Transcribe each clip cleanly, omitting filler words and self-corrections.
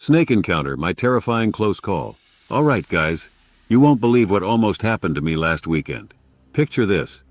Snake encounter, my terrifying close call. Alright guys, you won't believe what almost happened to me last weekend. Picture this.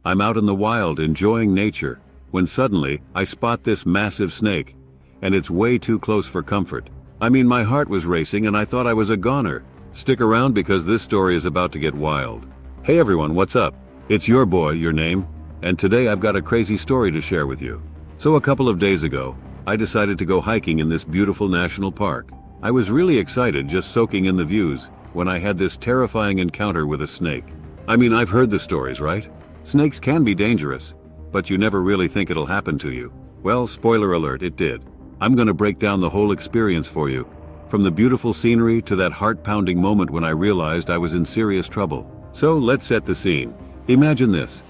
I'm out in the wild enjoying nature, when suddenly I spot this massive snake, and it's way too close for comfort. I mean, my heart was racing and I thought I was a goner. Stick around because this story is about to get wild. Hey everyone, what's up? It's your boy, your name, and today I've got a crazy story to share with you. So a couple of days ago, I decided to go hiking in this beautiful national park. I was really excited just soaking in the views when I had this terrifying encounter with a snake. I mean, I've heard the stories, right? Snakes can be dangerous, but you never really think it'll happen to you. Well, spoiler alert, it did. I'm gonna break down the whole experience for you, from the beautiful scenery to that heart-pounding moment when I realized I was in serious trouble. So let's set the scene. Imagine this.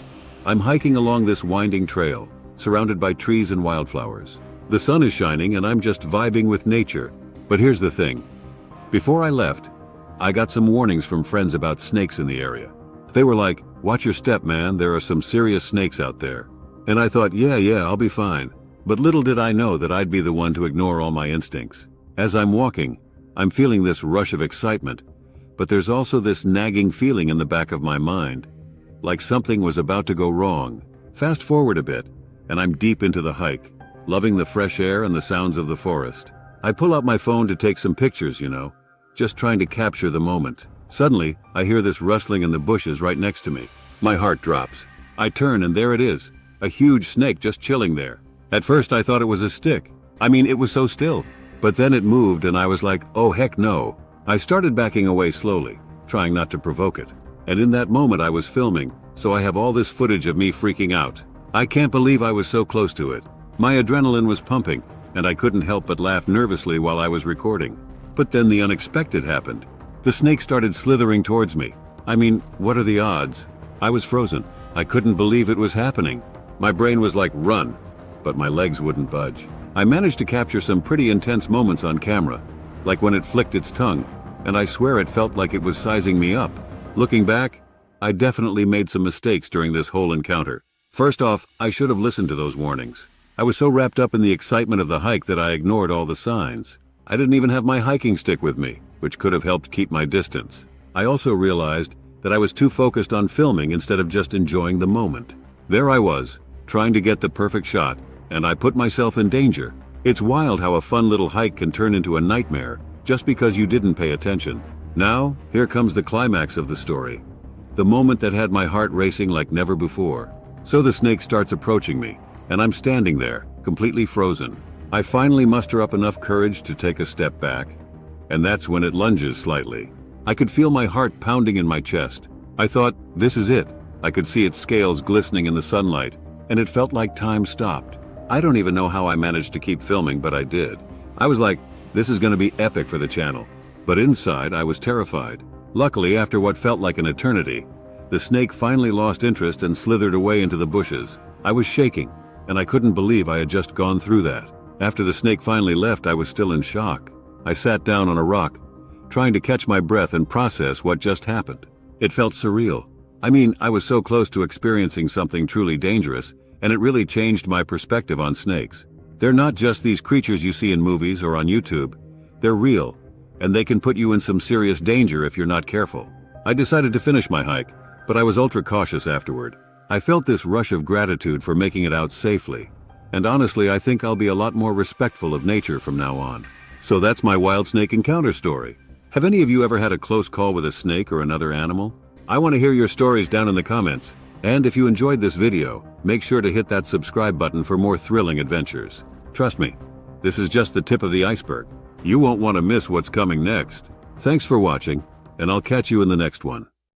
I'm hiking along this winding trail, surrounded by trees and wildflowers. The sun is shining and I'm just vibing with nature. But here's the thing. Before I left, I got some warnings from friends about snakes in the area. They were like, "Watch your step, man, there are some serious snakes out there." And I thought, yeah, I'll be fine. But little did I know that I'd be the one to ignore all my instincts. As I'm walking, I'm feeling this rush of excitement, but there's also this nagging feeling in the back of my mind, like something was about to go wrong. Fast forward a bit, and I'm deep into the hike, loving the fresh air and the sounds of the forest. I pull out my phone to take some pictures, just trying to capture the moment. Suddenly, I hear this rustling in the bushes right next to me. My heart drops. I turn and there it is, a huge snake just chilling there. At first I thought it was a stick. I mean, it was so still. But then it moved and I was like, oh heck no. I started backing away slowly, trying not to provoke it. And in that moment I was filming, so I have all this footage of me freaking out. I can't believe I was so close to it. My adrenaline was pumping, and I couldn't help but laugh nervously while I was recording. But then the unexpected happened. The snake started slithering towards me. I mean, what are the odds? I was frozen. I couldn't believe it was happening. My brain was like, run, but my legs wouldn't budge. I managed to capture some pretty intense moments on camera, like when it flicked its tongue, and I swear it felt like it was sizing me up. Looking back, I definitely made some mistakes during this whole encounter. First off, I should have listened to those warnings. I was so wrapped up in the excitement of the hike that I ignored all the signs. I didn't even have my hiking stick with me, which could have helped keep my distance. I also realized that I was too focused on filming instead of just enjoying the moment. There I was, trying to get the perfect shot, and I put myself in danger. It's wild how a fun little hike can turn into a nightmare just because you didn't pay attention. Now, here comes the climax of the story. The moment that had my heart racing like never before. So the snake starts approaching me, and I'm standing there, completely frozen. I finally muster up enough courage to take a step back, and that's when it lunges slightly. I could feel my heart pounding in my chest. I thought, this is it. I could see its scales glistening in the sunlight, and it felt like time stopped. I don't even know how I managed to keep filming, but I did. I was like, this is gonna be epic for the channel. But inside, I was terrified. Luckily, after what felt like an eternity, the snake finally lost interest and slithered away into the bushes. I was shaking, and I couldn't believe I had just gone through that. After the snake finally left, I was still in shock. I sat down on a rock, trying to catch my breath and process what just happened. It felt surreal. I mean, I was so close to experiencing something truly dangerous, and it really changed my perspective on snakes. They're not just these creatures you see in movies or on YouTube. They're real, and they can put you in some serious danger if you're not careful. I decided to finish my hike, but I was ultra cautious afterward. I felt this rush of gratitude for making it out safely, and honestly I think I'll be a lot more respectful of nature from now on. So that's my wild snake encounter story. Have any of you ever had a close call with a snake or another animal? I want to hear your stories down in the comments. And if you enjoyed this video, make sure to hit that subscribe button for more thrilling adventures. Trust me, this is just the tip of the iceberg. You won't want to miss what's coming next. Thanks for watching, and I'll catch you in the next one.